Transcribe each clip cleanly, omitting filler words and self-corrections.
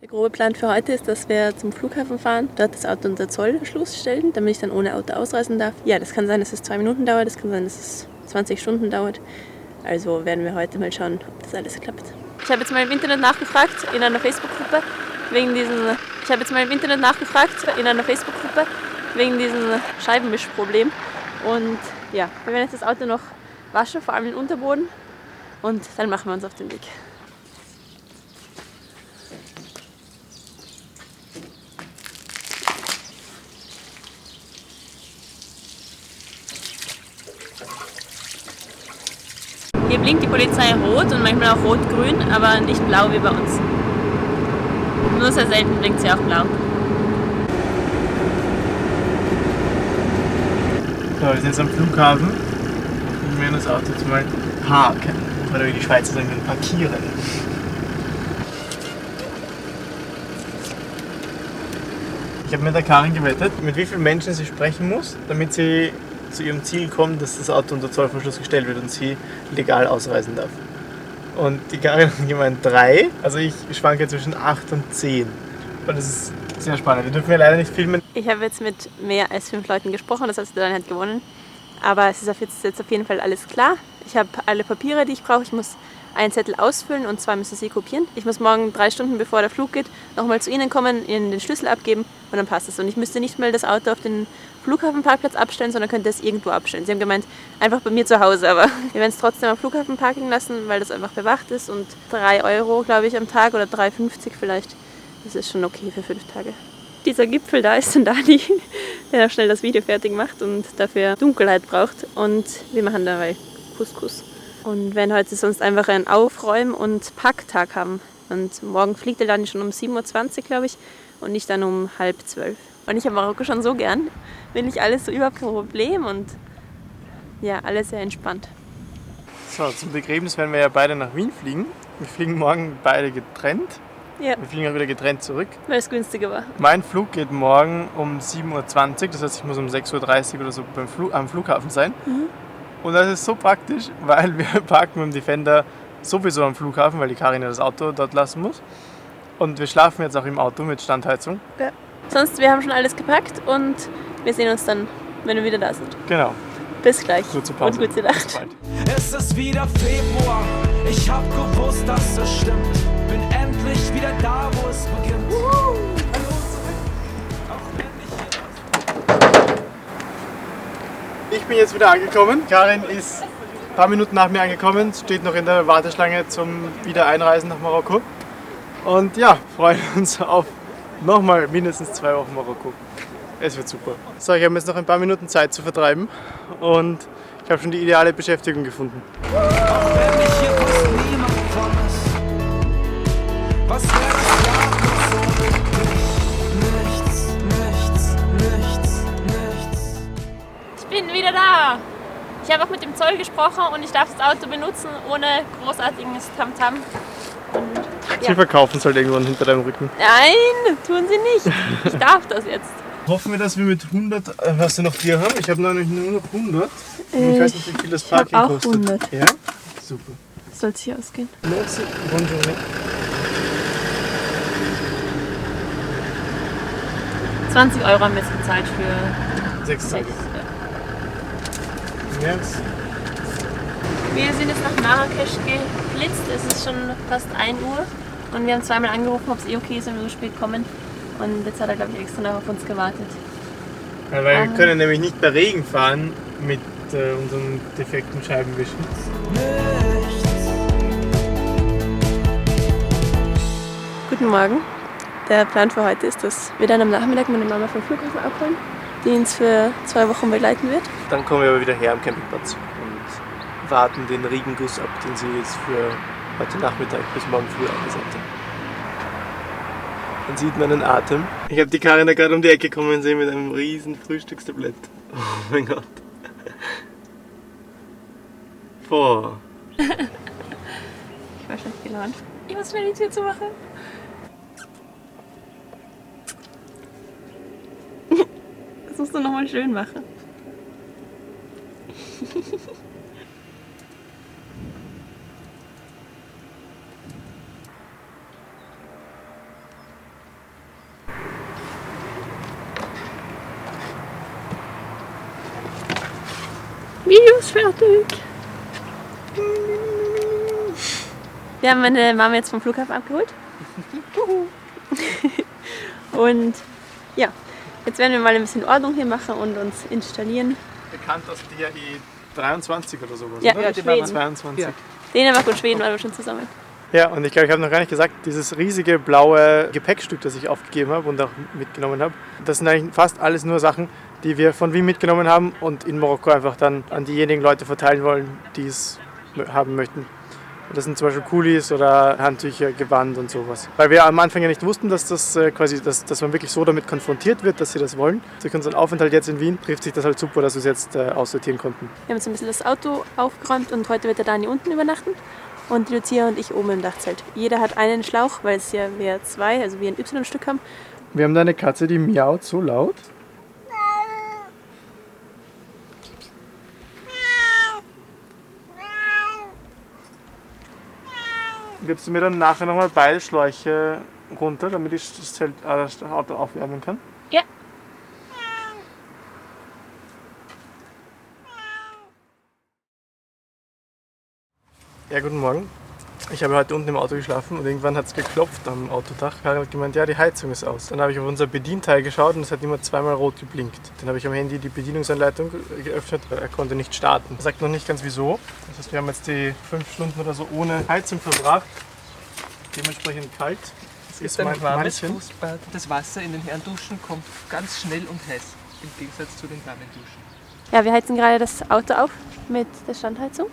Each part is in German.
Der grobe Plan für heute ist, dass wir zum Flughafen fahren, dort das Auto unter Zollschluss stellen, damit ich dann ohne Auto ausreisen darf. Ja, das kann sein, dass es 2 Minuten dauert, das kann sein, dass es 20 Stunden dauert. Also werden wir heute mal schauen, ob das alles klappt. Ich habe jetzt mal im Internet nachgefragt, in einer Facebook-Gruppe, wegen diesem Scheibenwischproblem. Und ja, wir werden jetzt das Auto noch waschen, vor allem den Unterboden. Und dann machen wir uns auf den Weg. Hier blinkt die Polizei rot und manchmal auch rot-grün, aber nicht blau wie bei uns. Nur sehr selten blinkt sie auch blau. So, wir sind jetzt am Flughafen und wir werden das Auto jetzt mal parken. Oder wie die Schweizer sagen, parkieren. Ich habe mit der Karin gewettet, mit wie vielen Menschen sie sprechen muss, damit sie zu ihrem Ziel kommt, dass das Auto unter Zollverschluss gestellt wird und sie legal ausreisen darf. Und die Karin hat gemeint 3, also ich schwanke zwischen 8 und 10. Und das ist sehr spannend. Wir dürfen ja leider nicht filmen. Ich habe jetzt mit mehr als 5 Leuten gesprochen, das heißt, der Daniel hat gewonnen. Aber es ist jetzt auf jeden Fall alles klar. Ich habe alle Papiere, die ich brauche. Ich muss einen Zettel ausfüllen und 2 müssen sie kopieren. Ich muss morgen 3 Stunden bevor der Flug geht, nochmal zu ihnen kommen, ihnen den Schlüssel abgeben und dann passt es. Und ich müsste nicht mal das Auto auf den Flughafenparkplatz abstellen, sondern könnte es irgendwo abstellen. Sie haben gemeint, einfach bei mir zu Hause, aber wir werden es trotzdem am Flughafen parken lassen, weil das einfach bewacht ist und 3 Euro, glaube ich, am Tag oder 3,50 vielleicht. Das ist schon okay für 5 Tage. Dieser Gipfel da ist ein Dani, der noch schnell das Video fertig macht und dafür Dunkelheit braucht. Und wir machen dabei Couscous. Und werden heute sonst einfach einen Aufräum- und Packtag haben. Und morgen fliegt der Dani schon um 7:20 Uhr, glaube ich, und nicht dann um 11:30. Und ich habe Marokko schon so gern. Will ich alles so überhaupt kein Problem und ja, alles sehr entspannt. So, zum Begräbnis werden wir ja beide nach Wien fliegen. Wir fliegen morgen beide getrennt. Ja, Wir fliegen auch wieder getrennt zurück. weil es günstiger war. Mein Flug geht morgen um 7:20 Uhr, das heißt, ich muss um 6:30 Uhr oder so am Flughafen sein. Und das ist so praktisch, weil wir parken mit dem Defender sowieso am Flughafen, weil die Karin ja das Auto dort lassen muss. Und wir schlafen jetzt auch im Auto mit Standheizung. Ja. Sonst, wir haben schon alles gepackt und wir sehen uns dann, wenn wir wieder da sind. Genau. Bis gleich. Kurze Pause. Und gute Nacht. Bis bald. Es ist wieder Februar, ich hab gewusst, dass es stimmt. Bin endlich wieder da, wo es beginnt. Hallo zurück, auch wenn nicht hier ist. Ich bin jetzt wieder angekommen. Karin ist ein paar Minuten nach mir angekommen, steht noch in der Warteschlange zum Wiedereinreisen nach Marokko. Und ja, freuen uns auf nochmal mindestens 2 Wochen Marokko. Es wird super. So, ich habe jetzt noch ein paar Minuten Zeit zu vertreiben und ich habe schon die ideale Beschäftigung gefunden. Auch wenn ich hier fast niemand vermisst. Was wäre das Jahr nichts. Ich bin wieder da. Ich habe auch mit dem Zoll gesprochen und ich darf das Auto benutzen ohne großartiges Tamtam. Sie verkaufen es halt irgendwann hinter deinem Rücken. Nein, tun sie nicht. Ich darf das jetzt. Hoffen wir, dass wir mit 100, was du noch hier haben? Ich habe nur noch 100. Ich weiß nicht, wie viel das Parking auch kostet. 100. Ja? Super. Soll es hier ausgehen? Merci. Bonjour. 20 Euro haben wir jetzt gezahlt für 6 Tage. Merci. Wir sind jetzt nach Marrakesch geflitzt. Es ist schon fast 1 Uhr und wir haben zweimal angerufen, ob es okay ist, wenn wir so spät kommen. Und jetzt hat er, glaube ich, extra noch auf uns gewartet. Ja, weil wir können nämlich nicht bei Regen fahren mit unserem defekten Scheibenwischen. Guten Morgen. Der Plan für heute ist, dass wir dann am Nachmittag meine Mama vom Flughafen abholen, die uns für 2 Wochen begleiten wird. Dann kommen wir aber wieder her am Campingplatz und warten den Regenguss ab, den sie jetzt für heute Nachmittag bis morgen früh angesagt haben. Man sieht meinen Atem. Ich habe die Karin da gerade um die Ecke kommen sehen mit einem riesen Frühstückstablett. Oh mein Gott. Boah. Ich war schlecht gelaunt. Ich muss schnell die Tür zumachen. Das musst du nochmal schön machen. Video ist fertig. Wir haben meine Mama jetzt vom Flughafen abgeholt. Und ja, jetzt werden wir mal ein bisschen Ordnung hier machen und uns installieren. Bekannt aus DAE 23 oder sowas, Ja, oder? ja, Schweden. 22. Ja. Dänemark und Schweden waren wir schon zusammen. Ja, und ich glaube, ich habe noch gar nicht gesagt, dieses riesige blaue Gepäckstück, das ich aufgegeben habe und auch mitgenommen habe, das sind eigentlich fast alles nur Sachen, die wir von Wien mitgenommen haben und in Marokko einfach dann an diejenigen Leute verteilen wollen, die es haben möchten. Das sind zum Beispiel Kulis oder Handtücher, Gewand und sowas. Weil wir am Anfang ja nicht wussten, dass das dass man wirklich so damit konfrontiert wird, dass sie das wollen. Durch unseren Aufenthalt jetzt in Wien trifft sich das halt super, dass wir es jetzt aussortieren konnten. Wir haben jetzt ein bisschen das Auto aufgeräumt und heute wird der Dani unten übernachten und die Lucia und ich oben im Dachzelt. Jeder hat einen Schlauch, weil es ja wir zwei, also wir ein Y-Stück haben. Wir haben da eine Katze, die miaut so laut. Gibst du mir dann nachher nochmal beide Schläuche runter, damit ich das Auto aufwärmen kann? Ja. Ja, guten Morgen. Ich habe heute unten im Auto geschlafen und irgendwann hat es geklopft am Autodach. Karin hat gemeint, ja, die Heizung ist aus. Dann habe ich auf unser Bedienteil geschaut und es hat immer zweimal rot geblinkt. Dann habe ich am Handy die Bedienungsanleitung geöffnet, er konnte nicht starten. Er sagt noch nicht ganz wieso. Das heißt, wir haben jetzt die 5 Stunden oder so ohne Heizung verbracht. Dementsprechend kalt. Es ist ein warmes Fußbad. Das Wasser in den Herrenduschen kommt ganz schnell und heiß, im Gegensatz zu den warmen Duschen. Ja, wir heizen gerade das Auto auf mit der Standheizung.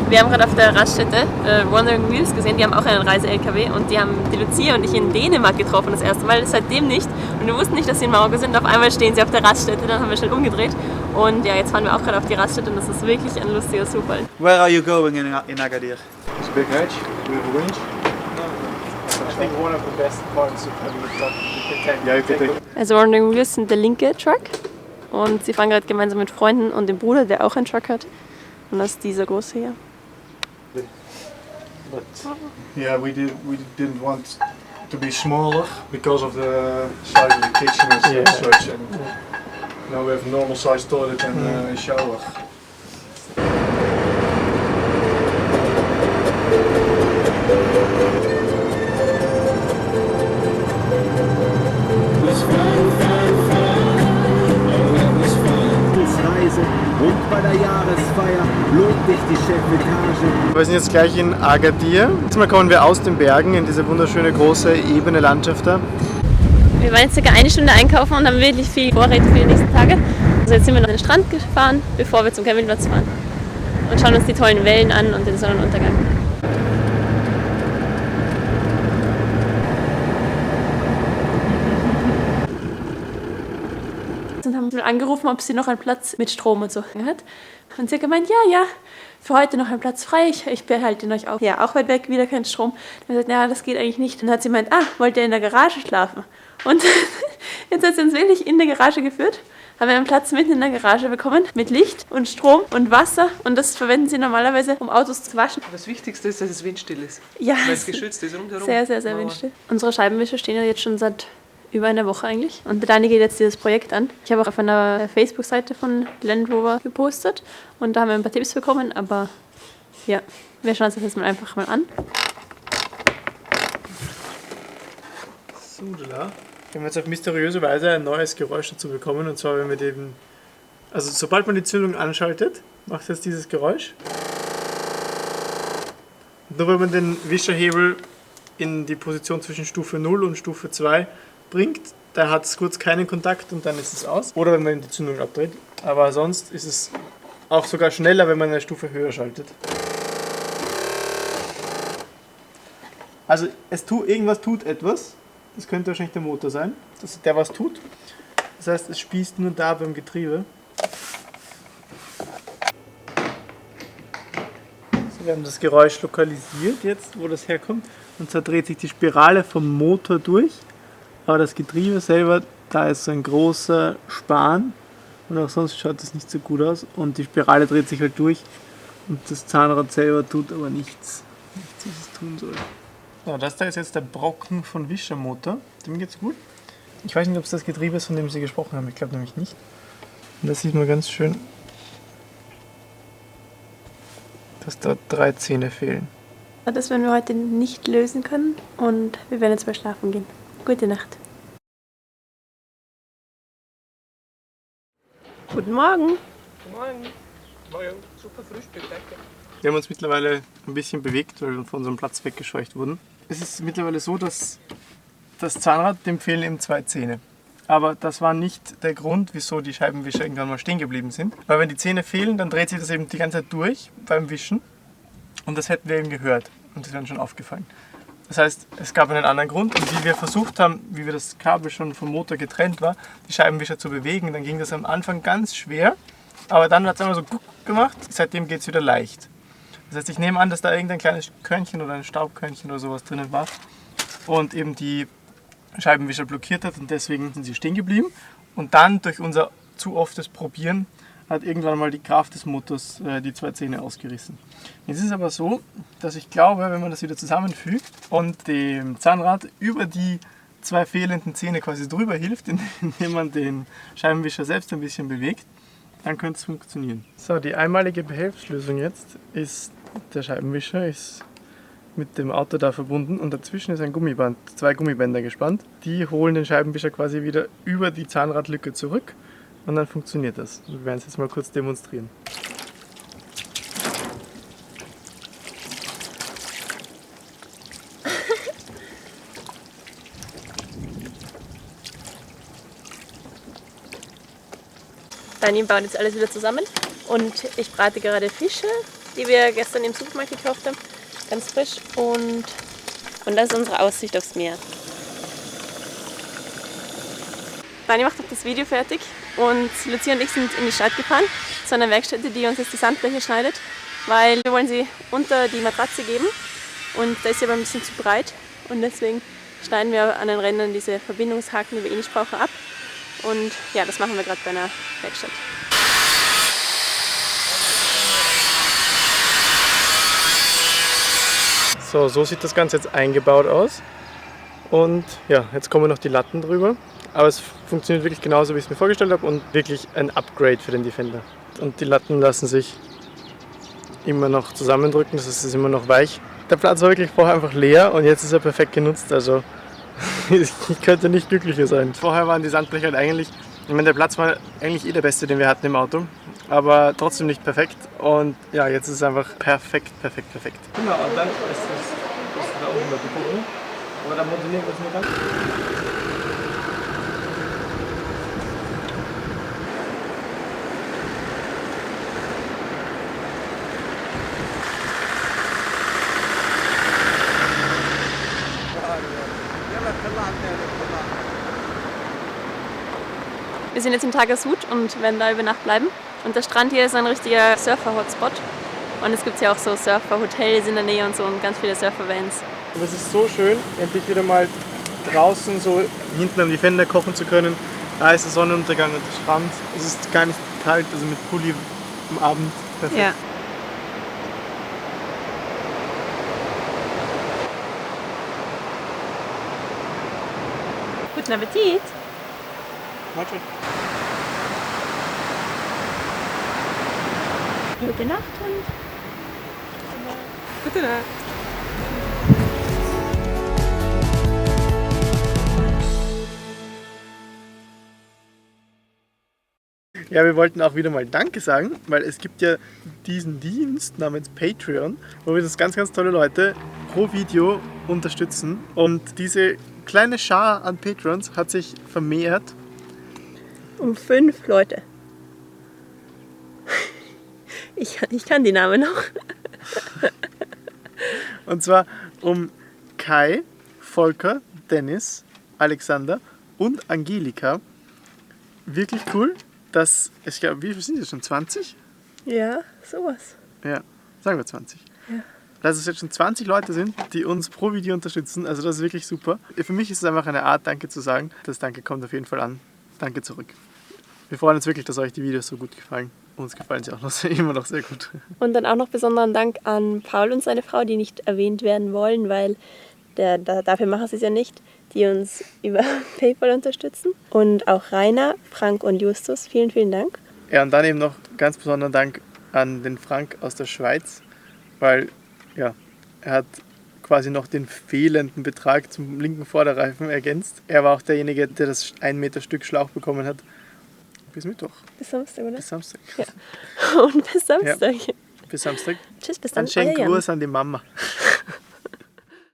Wir haben gerade auf der Raststätte Wandering Wheels gesehen, die haben auch einen Reise-LKW und die haben die Lucia und ich in Dänemark getroffen das erste Mal, seitdem nicht. Und wir wussten nicht, dass sie in Marokko sind. Auf einmal stehen sie auf der Raststätte, dann haben wir schnell umgedreht. Und ja, jetzt fahren wir auch gerade auf die Raststätte und das ist wirklich ein lustiger Zufall. Where are you going in Agadir? It's a big hedge. We have a winch. I think one of the best parts of having a truck. Yeah, you can take. Also Wandering Wheels sind der linke Truck und sie fahren gerade gemeinsam mit Freunden und dem Bruder, der auch einen Truck hat. Und das ist dieser große hier. But yeah, we didn't want to be smaller because of the size of the kitchen and such. And now we have a normal sized toilet and a shower. Und bei der Jahresfeier lohnt sich die Chefetage. Wir sind jetzt gleich in Agadir. Diesmal kommen wir aus den Bergen in diese wunderschöne große ebene Landschaft da. Wir waren jetzt circa eine Stunde einkaufen und haben wirklich viel Vorräte für die nächsten Tage. Also jetzt sind wir noch an den Strand gefahren, bevor wir zum Campingplatz fahren. Und schauen uns die tollen Wellen an und den Sonnenuntergang. Und haben angerufen, ob sie noch einen Platz mit Strom und so hat. Und sie hat gemeint, ja, für heute noch ein Platz frei, ich behalte ihn euch auf. Ja, auch weit weg, wieder kein Strom. Dann hat sie gesagt, ja, das geht eigentlich nicht. Dann hat sie gemeint, wollt ihr in der Garage schlafen? Und jetzt hat sie uns wirklich in der Garage geführt. Haben wir einen Platz mitten in der Garage bekommen mit Licht und Strom und Wasser. Und das verwenden sie normalerweise, um Autos zu waschen. Das Wichtigste ist, dass es windstill ist. Ja, Weil es geschützt ist rundherum. sehr, sehr, sehr windstill. Unsere Scheibenwischer stehen ja jetzt schon seit über einer Woche eigentlich. Und der Dani geht jetzt dieses Projekt an. Ich habe auch auf einer Facebook-Seite von Land Rover gepostet und da haben wir ein paar Tipps bekommen, aber ja, wir schauen uns das jetzt mal einfach mal an. Sudela. Wir haben jetzt auf mysteriöse Weise ein neues Geräusch dazu bekommen und zwar, wenn wir den, also sobald man die Zündung anschaltet, macht es dieses Geräusch. Und nur wenn man den Wischerhebel in die Position zwischen Stufe 0 und Stufe 2 bringt, da hat es kurz keinen Kontakt und dann ist es aus. Oder wenn man die Zündung abdreht. Aber sonst ist es auch sogar schneller, wenn man eine Stufe höher schaltet. Also irgendwas tut etwas. Das könnte wahrscheinlich der Motor sein, dass der was tut. Das heißt, es spießt nur da beim Getriebe. So, wir haben das Geräusch lokalisiert jetzt, wo das herkommt. Und zwar dreht sich die Spirale vom Motor durch. Aber das Getriebe selber, da ist so ein großer Span. Und auch sonst schaut das nicht so gut aus. Und die Spirale dreht sich halt durch. Und das Zahnrad selber tut aber nichts, was es tun soll. Ja, das da ist jetzt der Brocken von Wischermotor. Dem geht's gut. Ich weiß nicht, ob es das Getriebe ist, von dem Sie gesprochen haben. Ich glaube nämlich nicht. Und das sieht man ganz schön, dass da 3 Zähne fehlen. Das werden wir heute nicht lösen können und wir werden jetzt mal schlafen gehen. Gute Nacht. Guten Morgen. Morgen. Morgen. Super Frühstück, danke. Wir haben uns mittlerweile ein bisschen bewegt, weil wir von unserem Platz weggescheucht wurden. Es ist mittlerweile so, dass das Zahnrad, dem fehlen eben 2 Zähne. Aber das war nicht der Grund, wieso die Scheibenwischer irgendwann mal stehen geblieben sind. Weil wenn die Zähne fehlen, dann dreht sich das eben die ganze Zeit durch beim Wischen. Und das hätten wir eben gehört. Und das wäre uns schon aufgefallen. Das heißt, es gab einen anderen Grund. Und wie wir versucht haben, wie wir das Kabel schon vom Motor getrennt war, die Scheibenwischer zu bewegen, dann ging das am Anfang ganz schwer. Aber dann hat es einmal so guck gemacht. Seitdem geht es wieder leicht. Das heißt, ich nehme an, dass da irgendein kleines Körnchen oder ein Staubkörnchen oder sowas drinnen war. Und eben die Scheibenwischer blockiert hat und deswegen sind sie stehen geblieben. Und dann durch unser zu oftes Probieren hat irgendwann mal die Kraft des Motors die 2 Zähne ausgerissen. Jetzt ist es aber so, dass ich glaube, wenn man das wieder zusammenfügt und dem Zahnrad über die 2 fehlenden Zähne quasi drüber hilft, indem man den Scheibenwischer selbst ein bisschen bewegt, dann könnte es funktionieren. So, die einmalige Behelfslösung jetzt ist, der Scheibenwischer ist mit dem Auto da verbunden und dazwischen ist ein Gummiband, 2 Gummibänder gespannt. Die holen den Scheibenwischer quasi wieder über die Zahnradlücke zurück und dann funktioniert das. Wir werden es jetzt mal kurz demonstrieren. Dani baut jetzt alles wieder zusammen und ich brate gerade Fische, die wir gestern im Supermarkt gekauft haben. Ganz frisch und das ist unsere Aussicht aufs Meer. Dani macht auch das Video fertig und Lucia und ich sind in die Stadt gefahren zu einer Werkstätte, die uns jetzt die Sandfläche schneidet, weil wir wollen sie unter die Matratze geben und da ist sie aber ein bisschen zu breit und deswegen schneiden wir an den Rändern diese Verbindungshaken, die wir eh nicht brauchen, ab und ja, das machen wir gerade bei einer Werkstatt. So sieht das Ganze jetzt eingebaut aus. Und ja, jetzt kommen noch die Latten drüber. Aber es funktioniert wirklich genauso, wie ich es mir vorgestellt habe und wirklich ein Upgrade für den Defender. Und die Latten lassen sich immer noch zusammendrücken, das heißt, es ist immer noch weich. Der Platz war wirklich vorher einfach leer und jetzt ist er perfekt genutzt. Also ich könnte nicht glücklicher sein. Vorher waren die Sandbleche halt eigentlich, ich meine, der Platz war eigentlich eh der beste, den wir hatten im Auto. Aber trotzdem nicht perfekt. Und ja, jetzt ist es einfach perfekt. Genau, und dann ist das da oben der Kuchen. Aber dann modellieren wir das nicht ganz. Wir sind jetzt in Tagersud und werden da über Nacht bleiben. Und der Strand hier ist ein richtiger Surfer-Hotspot. Und es gibt ja auch so Surfer-Hotels in der Nähe und so und ganz viele Surfer-Vans. Und es ist so schön, endlich wieder mal draußen so hinten am Defender kochen zu können. Da ist der Sonnenuntergang und der Strand. Es ist gar nicht kalt, also mit Pulli am Abend. Perfekt. Ja. Guten Appetit! Mal schön. Gute Nacht und Gute Nacht. Ja, wir wollten auch wieder mal Danke sagen, weil es gibt ja diesen Dienst namens Patreon, wo wir das ganz tolle Leute pro Video unterstützen. Und diese kleine Schar an Patrons hat sich vermehrt. um 5 Leute. Ich kann die Namen noch. Und zwar um Kai, Volker, Dennis, Alexander und Angelika. Wirklich cool, dass, ich glaube, wie viel sind das schon? 20? Ja, sowas. Ja, sagen wir 20. Ja. Dass es jetzt schon 20 Leute sind, die uns pro Video unterstützen. Also das ist wirklich super. Für mich ist es einfach eine Art, Danke zu sagen. Das Danke kommt auf jeden Fall an. Danke zurück. Wir freuen uns wirklich, dass euch die Videos so gut gefallen. uns gefallen sie auch noch immer noch sehr gut. Und dann auch noch besonderen Dank an Paul und seine Frau, die nicht erwähnt werden wollen, weil dafür machen sie es ja nicht, die uns über PayPal unterstützen. Und auch Rainer, Frank und Justus, vielen, vielen Dank. Ja, und dann eben noch ganz besonderen Dank an den Frank aus der Schweiz, weil ja, er hat quasi noch den fehlenden Betrag zum linken Vorderreifen ergänzt. Er war auch derjenige, der das 1 Meter Stück Schlauch bekommen hat. Bis Mittwoch. Bis Samstag, oder? Bis Samstag. Ja. Und bis Samstag. Bis Samstag. Tschüss, bis dann. Ein schönen Euer Jan. Gruß an die Mama.